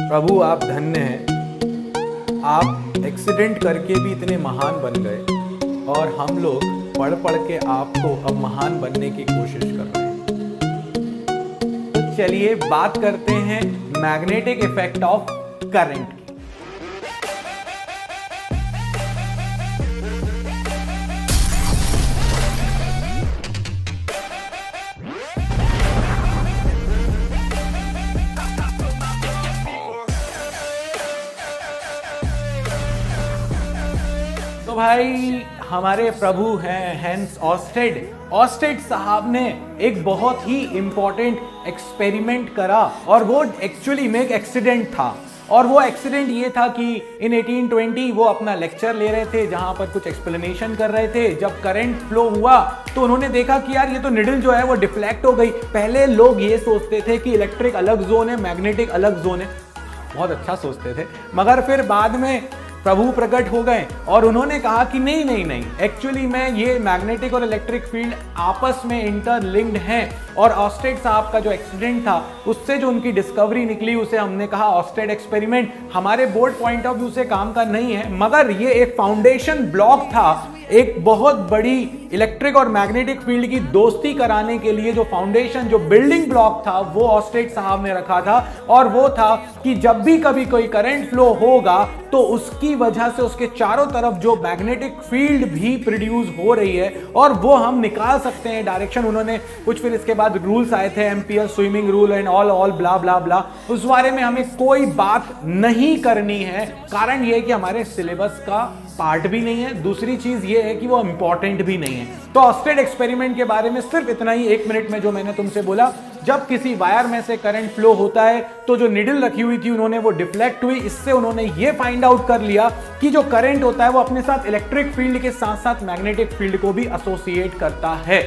प्रभु आप धन्य हैं, आप एक्सीडेंट करके भी इतने महान बन गए और हम लोग पढ़ पढ़ के आपको अब महान बनने की कोशिश कर रहे हैं। तो चलिए बात करते हैं मैग्नेटिक इफेक्ट ऑफ करंट की। तो भाई हमारे प्रभु हैं हैंस ऑस्टेड साहब ने एक बहुत ही इंपॉर्टेंट एक्सपेरिमेंट करा और वो एक्चुअली में एक एक्सीडेंट था। और वो एक्सीडेंट ये था कि इन 1820 वो अपना लेक्चर ले रहे थे जहां पर कुछ एक्सप्लेनेशन कर रहे थे। जब करंट फ्लो हुआ तो उन्होंने देखा कि यार ये तो निडल जो है वो डिफ्लेक्ट हो गई। पहले लोग ये सोचते थे कि इलेक्ट्रिक अलग जोन है, मैग्नेटिक अलग जोन है, बहुत अच्छा सोचते थे। मगर फिर बाद में प्रभु प्रकट हो गए और उन्होंने कहा कि नहीं, एक्चुअली में ये मैग्नेटिक और इलेक्ट्रिक फील्ड आपस में इंटरलिंक्ड हैं। और ऑस्टेड साहब का जो एक्सीडेंट था उससे जो उनकी डिस्कवरी निकली उसे हमने कहा ऑस्टेड एक्सपेरिमेंट। हमारे बोर्ड पॉइंट ऑफ व्यू से काम का नहीं है, मगर ये एक फाउंडेशन ब्लॉक था एक बहुत बड़ी इलेक्ट्रिक और मैग्नेटिक फील्ड की दोस्ती कराने के लिए। जो फाउंडेशन, जो बिल्डिंग ब्लॉक था वो ऑस्टेड साहब ने रखा था और वो था कि जब भी कभी कोई करंट फ्लो होगा तो उसकी वजह से उसके चारों तरफ जो मैग्नेटिक फील्ड भी प्रोड्यूस हो रही है और वो हम निकाल सकते हैं डायरेक्शन। उन्होंने कुछ फिर इसके बाद रूल्स आए थे, ampere swimming rule and all blah blah blah. उस बारे में हमें कोई बात नहीं करनी है, कारण ये है कि हमारे सिलेबस का पार्ट भी नहीं है। दूसरी चीज ये है कि वो इंपॉर्टेंट भी नहीं है। तो ऑस्टेड एक्सपेरिमेंट के बारे में सिर्फ इतना ही 1 मिनट में जो मैंने तुमसे बोला, जब किसी वायर में से करंट फ्लो होता है तो जो निडल रखी हुई थी उन्होंने वो डिफ्लेक्ट हुई। इससे उन्होंने ये फाइंड आउट कर लिया कि जो करंट होता है वो अपने साथ इलेक्ट्रिक फील्ड के साथ साथ मैग्नेटिक फील्ड को भी एसोसिएट करता है।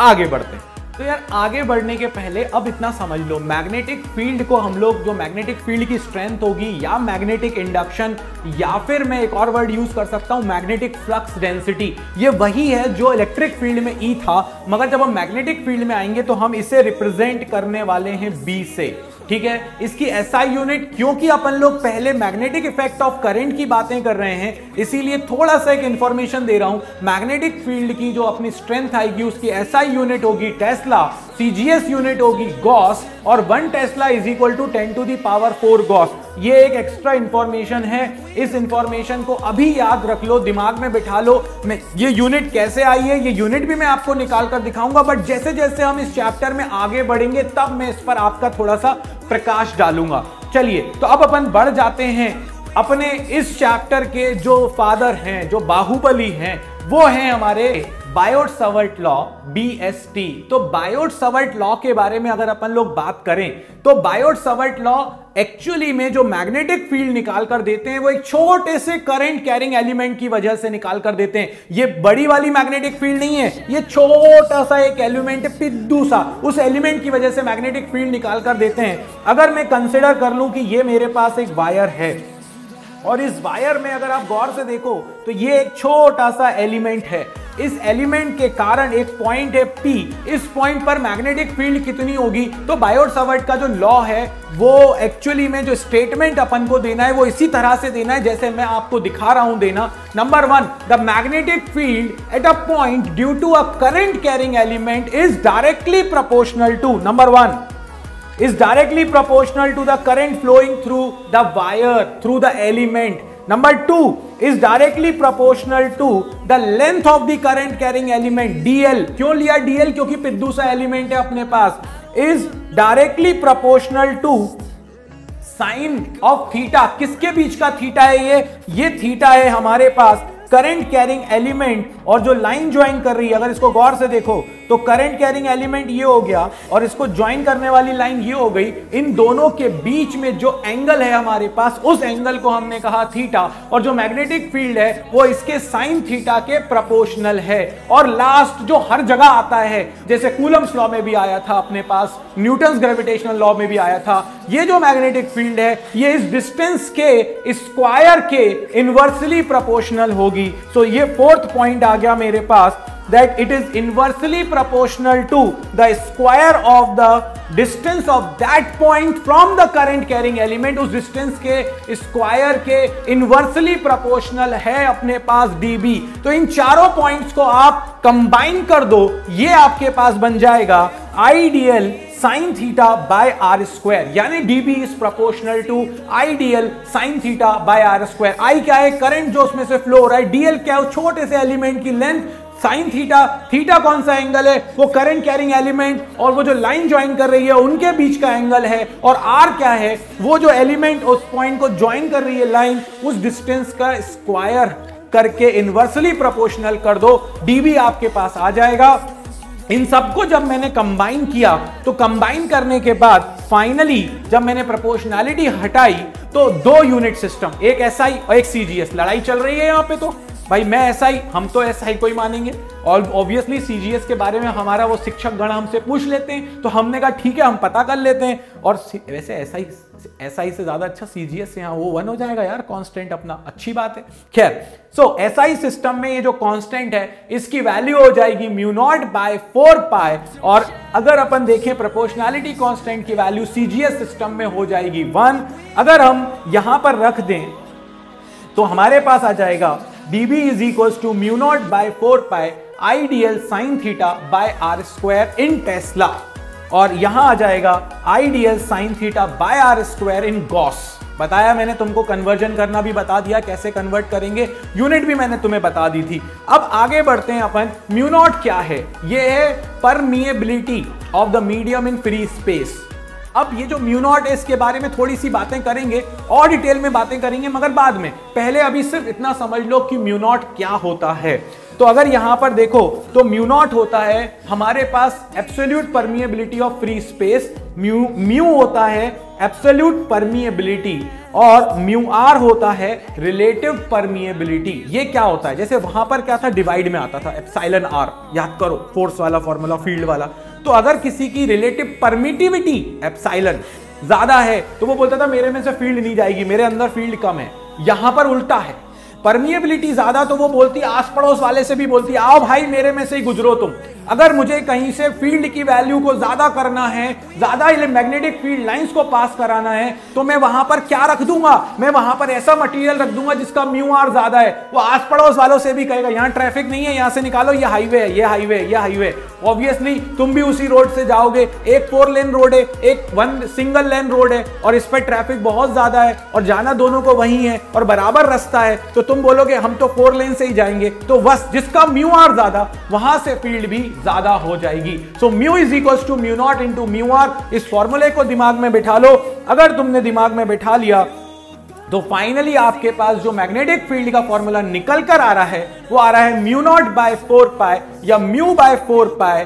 आगे बढ़ते हैं। तो यार आगे बढ़ने के पहले अब इतना समझ लो, मैग्नेटिक फील्ड को हम लोग, जो मैग्नेटिक फील्ड की स्ट्रेंथ होगी या मैग्नेटिक इंडक्शन या फिर मैं एक और वर्ड यूज कर सकता हूं मैग्नेटिक फ्लक्स डेंसिटी, ये वही है जो इलेक्ट्रिक फील्ड में ई था। मगर जब हम मैग्नेटिक फील्ड में आएंगे तो हम इसे रिप्रेजेंट करने वाले हैं बी से, ठीक है। इसकी एसआई यूनिट, क्योंकि अपन लोग पहले मैग्नेटिक इफेक्ट ऑफ करंट की बातें कर रहे हैं इसीलिए थोड़ा सा एक इंफॉर्मेशन दे रहा हूं। मैग्नेटिक फील्ड की जो अपनी स्ट्रेंथ आएगी उसकी एसआई यूनिट होगी टेस्ला, सीजीएस यूनिट होगी गॉस और 1 tesla is equal to 10⁴ gauss. ये एक एक्स्ट्रा इंफॉर्मेशन है, इस इंफॉर्मेशन को अभी याद रख लो, दिमाग में बिठा लो। मैं ये यूनिट कैसे आई है ये यूनिट भी मैं आपको निकाल कर दिखाऊंगा, बट जैसे जैसे हम इस चैप्टर में आगे बढ़ेंगे तब मैं इस पर आपका थोड़ा सा प्रकाश डालूंगा। चलिए तो अब अपन बढ़ जाते हैं अपने इस चैप्टर के जो फादर हैं, जो बाहुबली हैं, वो हैं हमारे बायोट-सावर्ट लॉ, BST। तो बायोट-सावर्ट लॉ के बारे में अगर अपन लोग बात करें तो बायोट-सावर्ट लॉ एक्चुअली में जो मैग्नेटिक फील्ड निकाल कर देते हैं वो एक छोटे से करंट कैरिंग एलिमेंट की वजह से निकाल कर देते हैं। ये बड़ी वाली मैग्नेटिक फील्ड नहीं है, ये छोटा सा एक एलिमेंट है, पिद्दू सा, उस एलिमेंट की वजह से मैग्नेटिक फील्ड निकाल कर देते हैं। अगर मैं कंसिडर कर लूं कि ये मेरे पास एक वायर है और इस वायर में अगर आप गौर से देखो तो ये एक छोटा सा एलिमेंट है। इस एलिमेंट के कारण एक पॉइंट है P, इस पॉइंट पर मैग्नेटिक फील्ड कितनी होगी? तो बायोट-सावर्ट का जो लॉ है वो एक्चुअली में जो स्टेटमेंट अपन को देना है वो इसी तरह से देना है जैसे मैं आपको दिखा रहा हूं देना। Number 1, the magnetic field at a point due to a current carrying element is directly proportional to, number 1 is directly proportional to the current flowing through the wire, through the element. Number 2 is directly proportional to the length of the current carrying element, DL. क्यों लिया DL? क्योंकि पिद्दू सा element है अपने पास। is directly proportional to sin of theta. किसके बीच का theta है ये थीटा है हमारे पास करंट कैरिंग एलिमेंट और जो लाइन ज्वाइन कर रही है, अगर इसको गौर से देखो तो करंट कैरिंग एलिमेंट ये हो गया और इसको ज्वाइन करने वाली लाइन ये हो गई। इन दोनों के बीच में जो एंगल है हमारे पास उस एंगल को हमने कहा थीटा, और जो मैग्नेटिक फील्ड है वो इसके साइन थीटा के प्रोपोर्शनल है। और लास्ट जो हर जगह आता है, जैसे कूलम्स लॉ में भी आया था अपने पास, न्यूटन्स ग्रेविटेशनल लॉ में भी आया था, ये जो मैग्नेटिक फील्ड है ये इस डिस्टेंस के स्क्वायर के इनवर्सली प्रोपोर्शनल होगी। सो ये 4th पॉइंट आ गया मेरे पास that it is inversely proportional to the square of the distance of that point from the current carrying element। उस डिस्टेंस के स्क्वायर के इनवर्सली प्रोपोर्शनल है अपने पास dB। तो इन चारों पॉइंट्स को आप कंबाइन कर दो, ये आपके पास बन जाएगा ideal sine theta by R square, यानी dB is proportional to ideal sine theta by R square. I क्या है? करंट जो उसमें से फ्लो हो रहा है। डीएल क्या है? छोटे से एलिमेंट की लेंथ। साइन थीटा, थीटा कौन सा एंगल है? वो करंट कैरिंग एलिमेंट और वो जो लाइन ज्वाइन कर रही है उनके बीच का एंगल है। और आर क्या है? वो जो एलिमेंट उस पॉइंट को ज्वाइन कर रही है लाइन, उस डिस्टेंस का स्क्वायर करके इनवर्सली प्रोपोर्शनल कर दो, डीबी आपके पास आ जाएगा। इन सबको जब मैंने कंबाइन किया तो कंबाइन करने के बाद फाइनली जब मैंने प्रोपोर्शनैलिटी हटाई तो दो यूनिट सिस्टम, एक एसआई और एक सीजीएस। लड़ाई चल रही है यहां पे, तो भाई मैं एसआई, हम तो एसआई को ही मानेंगे और ऑब्वियसली सीजीएस के बारे में हमारा वो शिक्षक गण हमसे पूछ लेते हैं, तो हमने कहा ठीक है हम पता कर लेते हैं। और वैसे एसआई से ज्यादा अच्छा सीजीएस, यहाँ वो 1 हो जाएगा यार कांस्टेंट अपना, अच्छी बात है। खैर, सो एसआई सिस्टम में ये जो कांस्टेंट है इसकी वैल्यू हो जाएगी म्यू नॉट बाय 4 पाई। और अगर अपन देखें प्रोपोर्शनैलिटी कांस्टेंट की वैल्यू सीजीएस सिस्टम में हो जाएगी 1। अगर हम यहां पर रख दें तो हमारे पास आ जाएगा dB is equals to mu naught by 4 pi ideal sine theta by R square in tesla. और यहां आ जाएगा ideal sine theta by R square in gauss. बताया मैंने तुमको, कन्वर्जन करना भी बता दिया, कैसे कन्वर्ट करेंगे, यूनिट भी मैंने तुम्हें बता दी थी। अब आगे बढ़ते हैं अपन। म्यू नॉट क्या है? ये है permeability of the medium in free space. अब ये जो म्यू नॉट है इसके बारे में थोड़ी सी बातें करेंगे और डिटेल में बातें करेंगे, मगर बाद में। पहले अभी सिर्फ इतना समझ लो कि म्यू नॉट क्या होता है। तो अगर यहां पर देखो तो म्यू नॉट होता है हमारे पास absolute permeability of free space. Mu होता है एब्सोल्यूट परमिएबिलिटी और म्यू आर होता है रिलेटिव परमिएबिलिटी। ये क्या होता है? जैसे वहां पर क्या था, डिवाइड में आता था एप्सिलॉन आर, याद करो फोर्स वाला फॉर्मूला, फील्ड वाला। तो अगर किसी की रिलेटिव परमिटिविटी एप्सिलॉन ज्यादा है तो वो बोलता था मेरे में से फील्ड नहीं जाएगी, मेरे अंदर फील्ड कम है। यहां पर उल्टा है, परमिएबिलिटी ज्यादा तो वो बोलती आस पड़ोस वाले से भी बोलती आओ भाई मेरे में से ही गुजरो तुम। अगर मुझे कहीं से फील्ड की वैल्यू को ज्यादा करना है, ज्यादा मैग्नेटिक फील्ड लाइंस को पास कराना है, तो मैं वहां पर क्या रख दूंगा? मैं वहां पर ऐसा मटेरियल रख दूंगा जिसका म्यू आर ज्यादा है। वो आस पड़ोस वालों से भी कहेगा यहां ट्रैफिक नहीं है, यहां से निकालो, ये हाईवे है, ये हाईवे, ये हाईवे। ऑब्वियसली तुम भी उसी रोड से जाओगे, एक 4 लेन रोड है, एक 1 सिंगल लेन रोड है और इस पर ट्रैफिक बहुत ज्यादा है और जाना दोनों को वही है और बराबर रास्ता है, तो तुम बोलोगे हम तो 4 लेन से ही जाएंगे। तो बस जिसका म्यू आर ज्यादा वहां से फील्ड भी ज्यादा हो जाएगी। So mu is equals to mu naught into mu R. इस फॉर्मूले को दिमाग में बिठा लो। अगर तुमने दिमाग में बिठा लिया तो फाइनली आपके पास जो मैग्नेटिक फील्ड का फॉर्मूला निकल कर आ रहा है वो आ रहा है म्यू नॉट बाय 4 पाई या mu by 4 pi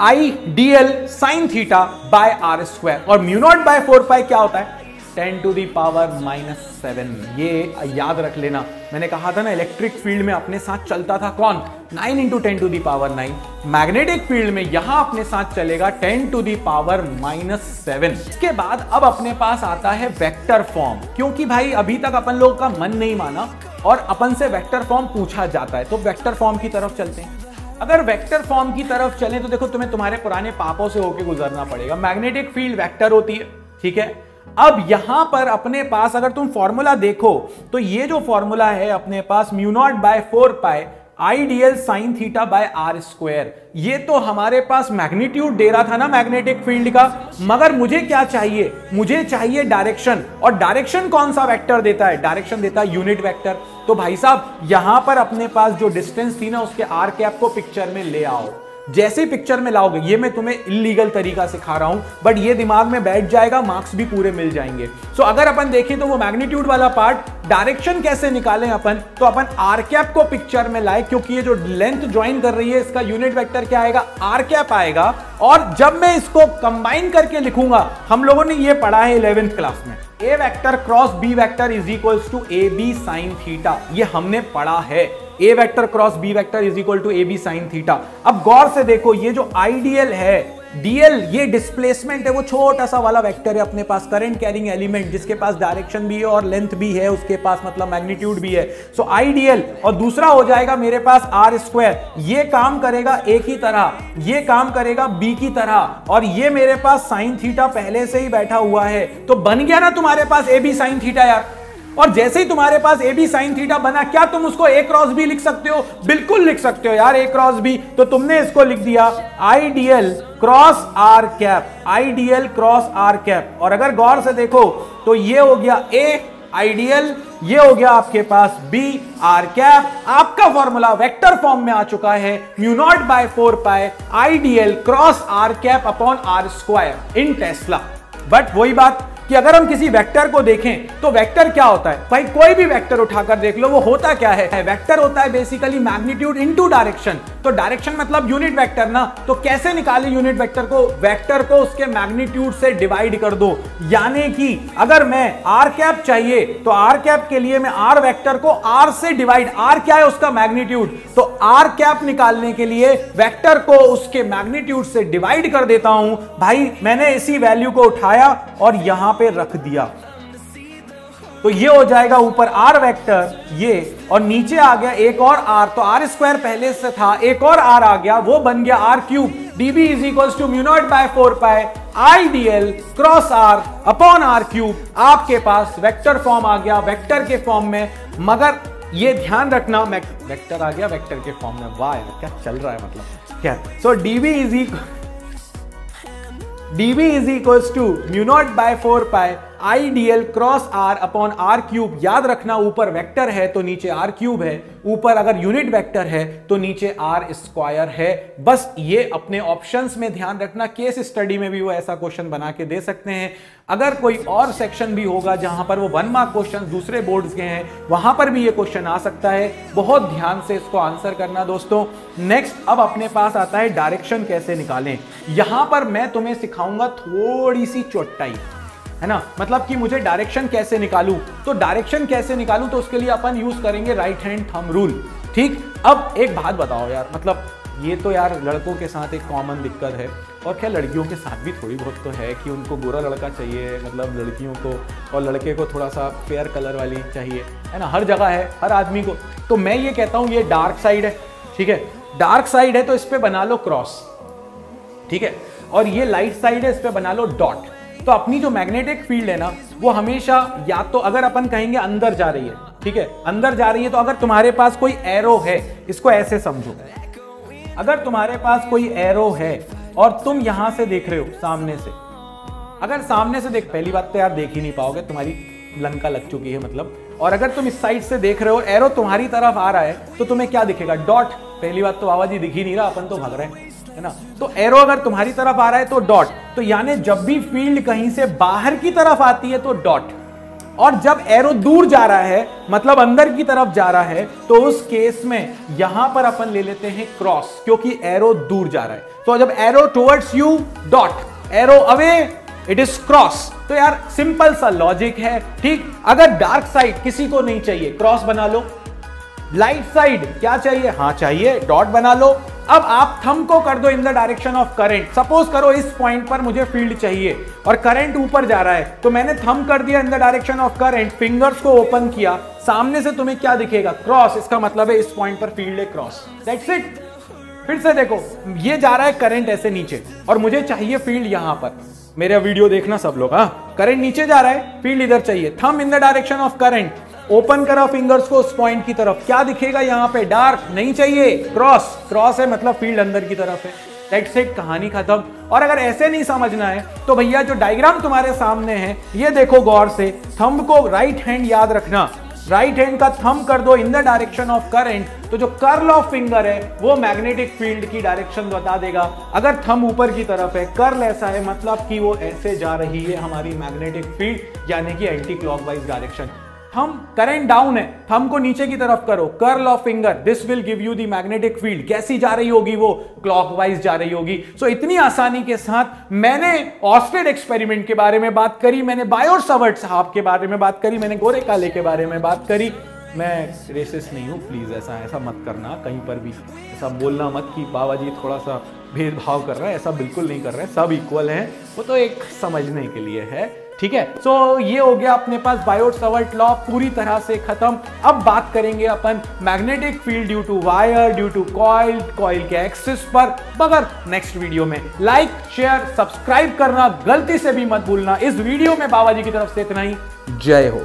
I DL sine theta by R square. और म्यू नॉट बाय 4 पाई क्या होता है? 10 टू दी पावर -7। ये याद रख लेना, मैंने कहा था ना इलेक्ट्रिक फील्ड में अपने साथ चलता था कौन? 9 into 10 to the power 9। Magnetic field में यहां अपने साथ चलेगा 10 टू दी पावर -7। इसके बाद अब अपने पास आता है वेक्टर फॉर्म, क्योंकि भाई अभी तक अपन लोग का मन नहीं माना और अपन से वेक्टर फॉर्म पूछा जाता है, तो वेक्टर फॉर्म की तरफ चलते हैं। अगर वेक्टर फॉर्म की तरफ चलें तो देखो तुम्हें तुम्हारे पुराने पापों से होकर गुजरना पड़ेगा। मैग्नेटिक फील्ड वेक्टर होती है, ठीक है। अब यहां पर अपने पास अगर तुम फॉर्मूला देखो तो ये जो फॉर्मूला है अपने पास mu naught by 4 pi ideal sine theta by R square, ये तो हमारे पास मैग्नीट्यूड दे रहा था ना मैग्नेटिक फील्ड का। मगर मुझे क्या चाहिए? मुझे चाहिए डायरेक्शन। और डायरेक्शन कौन सा वेक्टर देता है? डायरेक्शन देता है यूनिट वेक्टर। तो भाई साहब यहां पर अपने पास जो डिस्टेंस थी ना उसके आर कैप को पिक्चर में ले आओ। जैसे पिक्चर में लाओगे, ये मैं तुम्हें इलीगल तरीका सिखा रहा हूं बट ये दिमाग में बैठ जाएगा, मार्क्स भी पूरे मिल जाएंगे। सो अगर अपन देखें तो वो मैग्नीट्यूड वाला पार्ट, डायरेक्शन कैसे निकालें अपन? तो अपन आर कैप को पिक्चर में लाए, क्योंकि ये जो लेंथ ज्वाइन कर रही है इसका यूनिट वेक्टर क्या आएगा? आर कैप आएगा। और जब मैं इसको कंबाइन करके लिखूंगा, हम लोगों ने ये पढ़ा है 11th क्लास में, A vector cross B vector is equals to A B sine theta. ये हमने पढ़ा है, A vector cross B vector is equal to A B sine theta. अब गौर से देखो, ये जो आइडियल है डीएल ये डिस्प्लेसमेंट है, वो छोटा सा वाला वेक्टर है अपने पास, करंट कैरिंग एलिमेंट, जिसके पास डायरेक्शन भी है और लेंथ भी है उसके पास, मतलब मैग्नीट्यूड भी है। सो आईडीएल, और दूसरा हो जाएगा मेरे पास आर स्क्वायर, ये काम करेगा ए की तरह, ये काम करेगा बी की तरह, और ये मेरे पास साइन थीटा पहले से ही बैठा हुआ है। तो बन गया ना तुम्हारे पास ए बी साइन थीटा यार। और जैसे ही तुम्हारे पास ए बी साइन थीटा बना, क्या तुम उसको ए क्रॉस बी लिख सकते हो? बिल्कुल लिख सकते हो यार, ए क्रॉस बी। तो तुमने इसको लिख दिया IDL cross R cap, IDL cross R cap. और अगर गौर से देखो तो ये हो गया ए आइडियल, ये हो गया आपके पास बी आर कैप। आपका फॉर्मूला वेक्टर फॉर्म में आ चुका है, mu naught by 4 pi ideal cross R cap upon R square in tesla. But वही बात कि अगर हम किसी वेक्टर को देखें तो वेक्टर क्या होता है भाई, कोई भी वेक्टर उठाकर देख लो, वो होता क्या है? वेक्टर होता है बेसिकली मैग्नीट्यूड इनटू डायरेक्शन। तो डायरेक्शन मतलब यूनिट वेक्टर ना, तो कैसे निकाले यूनिट वेक्टर को? वेक्टर को उसके मैग्नीट्यूड से डिवाइड कर दो। यानी कि अगर मैं आर कैप चाहिए तो आर कैप के लिए मैं आर वेक्टर को आर से डिवाइड, आर क्या है उसका मैग्नीट्यूड, तो आर कैप निकालने के लिए वेक्टर को उसके मैग्नीट्यूड से डिवाइड कर देता हूं। भाई मैंने इसी वैल्यू को उठाया और यहां पे रख दिया, तो ये हो जाएगा ऊपर आर वेक्टर ये, और नीचे आ गया एक और आर, तो आर स्क्वायर पहले से था, एक और आर आ गया, वो बन गया R cube. DB is equals to mu naught by 4 pi IDL cross R upon R cube. आपके पास वेक्टर फॉर्म आ गया, वेक्टर के फॉर्म में। मगर ये ध्यान रखना, वेक्टर आ गया वेक्टर के फॉर्म में। वाह यार क्या चल रहा है, मतलब क्या। So dB is equals to mu naught by 4 pi IDL cross R upon R cube. याद रखना ऊपर वेक्टर है तो नीचे आर क्यूब है, ऊपर अगर यूनिट वेक्टर है तो नीचे आर स्क्वायर है। बस ये अपने ऑप्शंस में ध्यान रखना, केस स्टडी में भी वो ऐसा क्वेश्चन बना के दे सकते हैं। अगर कोई और सेक्शन भी होगा जहां पर वो 1 मार्क क्वेश्चन दूसरे बोर्ड्स के हैं, वहां पर भी ये क्वेश्चन आ सकता है। बहुत ध्यान से इसको आंसर करना दोस्तों। नेक्स्ट अब अपने पास आता है डायरेक्शन कैसे निकालें। यहां पर मैं तुम्हें सिखाऊंगा थोड़ी सी चोटाई, है ना, मतलब कि मुझे डायरेक्शन कैसे निकालूं। तो डायरेक्शन कैसे निकालूं तो उसके लिए अपन यूज करेंगे राइट हैंड थंब रूल। ठीक, अब एक बात बताओ यार, मतलब ये तो यार लड़कों के साथ एक कॉमन दिक्कत है, और क्या लड़कियों के साथ भी थोड़ी बहुत तो है कि उनको गोरा लड़का चाहिए, मतलब लड़कियों को, और लड़के को थोड़ा सा फेयर कलर वाली चाहिए, है ना, हर जगह है हर आदमी को। तो मैं ये कहता हूँ ये डार्क साइड है, ठीक है, डार्क साइड है तो इस पे बना लो क्रॉस, ठीक है, और ये लाइट साइड है इस पे बना लो डॉट। तो अपनी जो मैग्नेटिक फील्ड है ना वो हमेशा, या तो अगर अपन कहेंगे अंदर जा रही है, ठीक है, अंदर जा रही है, तो अगर तुम्हारे पास कोई एरो है, इसको ऐसे समझो, अगर तुम्हारे पास कोई एरो है और तुम यहां से देख रहे हो सामने से, अगर सामने से देख, पहली बात तो यार देख ही नहीं पाओगे, तुम्हारी लंका लग चुकी है मतलब। और अगर तुम इस साइड से देख रहे हो, एरो तुम्हारी तरफ आ रहा है, तो तुम्हें क्या दिखेगा? डॉट। पहली बात तो बाबा जी दिख ही नहीं रहा, अपन तो भाग रहे हैं, है ना। तो एरो अगर तुम्हारी तरफ आ रहा है तो डॉट। तो यानी जब भी फील्ड कहीं से बाहर की तरफ आती है तो डॉट, और जब एरो दूर जा रहा है मतलब अंदर की तरफ जा रहा है, तो उस केस में यहां पर अपन ले लेते हैं क्रॉस, क्योंकि एरो दूर जा रहा है। तो जब arrow towards U dot, arrow away it is cross. तो यार सिंपल सा लॉजिक है, ठीक। अगर डार्क साइड किसी को नहीं चाहिए, क्रॉस बना लो। लाइट साइड क्या चाहिए? हाँ चाहिए, डॉट बना लो। अब आप थंब को कर दो in the direction of current. Suppose करो इस पॉइंट पर मुझे फील्ड चाहिए और करंट ऊपर जा रहा है, तो मैंने थंब कर दिया in the direction of current, fingers को ओपन किया, सामने से तुम्हें क्या दिखेगा? क्रॉस। इसका मतलब है इस पॉइंट पर फील्ड है क्रॉस, दैट्स इट। फिर से देखो, ये जा रहा है करंट ऐसे नीचे और मुझे चाहिए फील्ड यहां पर। मेरा वीडियो देखना सब लोग, हाँ, करंट नीचे जा रहा है, फील्ड इधर चाहिए, thumb in the direction of current, open करा फिंगर्स को उस पॉइंट की तरफ, क्या दिखेगा यहां पे? डार्क, नहीं चाहिए, क्रॉस। क्रॉस है मतलब फील्ड अंदर की तरफ है, दैट्स इट, कहानी खत्म। और अगर ऐसे नहीं समझना है तो भैया जो डायग्राम तुम्हारे सामने है ये देखो गौर से, थंब को राइट हैंड याद रखना, राइट हैंड का थंब कर दो in the direction of current, तो जो कर्ल ऑफ फिंगर है वो मैग्नेटिक फील्ड की डायरेक्शन बता देगा। अगर थंब ऊपर की तरफ है, कर्ल ऐसा है, मतलब कि वो ऐसे जा रही है हमारी मैग्नेटिक फील्ड, यानी कि anti clockwise direction. Thumb current down है, थंब को नीचे की तरफ करो, curl of finger, this will give you the magnetic field. कैसी जा रही होगी वो? क्लॉकवाइज जा रही होगी। सो इतनी आसानी के साथ मैंने ऑस्टेड एक्सपेरिमेंट के बारे में बात करी, मैंने बायोट-सावर्ट साहब के बारे में बात करी, मैंने गोरे काले के बारे में बात करी। मैं रेसिस्ट नहीं हूं, प्लीज ऐसा मत करना, कहीं पर भी ऐसा बोलना मत कि बाबा जी थोड़ा सा भेदभाव कर रहा है, ऐसा बिल्कुल नहीं कर रहा है, सब इक्वल हैं, वो तो एक समझने के लिए है, ठीक है। सो ये हो गया अपने पास बायोट-सावर्ट लॉ पूरी तरह से खत्म। अब बात करेंगे अपन magnetic field due to wire, due to coil, coil के एक्सिस पर, मगर नेक्स्ट वीडियो में। लाइक, शेयर, सब्सक्राइब करना गलती से भी मत भूलना। इस वीडियो में बाबा जी की तरफ से इतना ही। जय हो।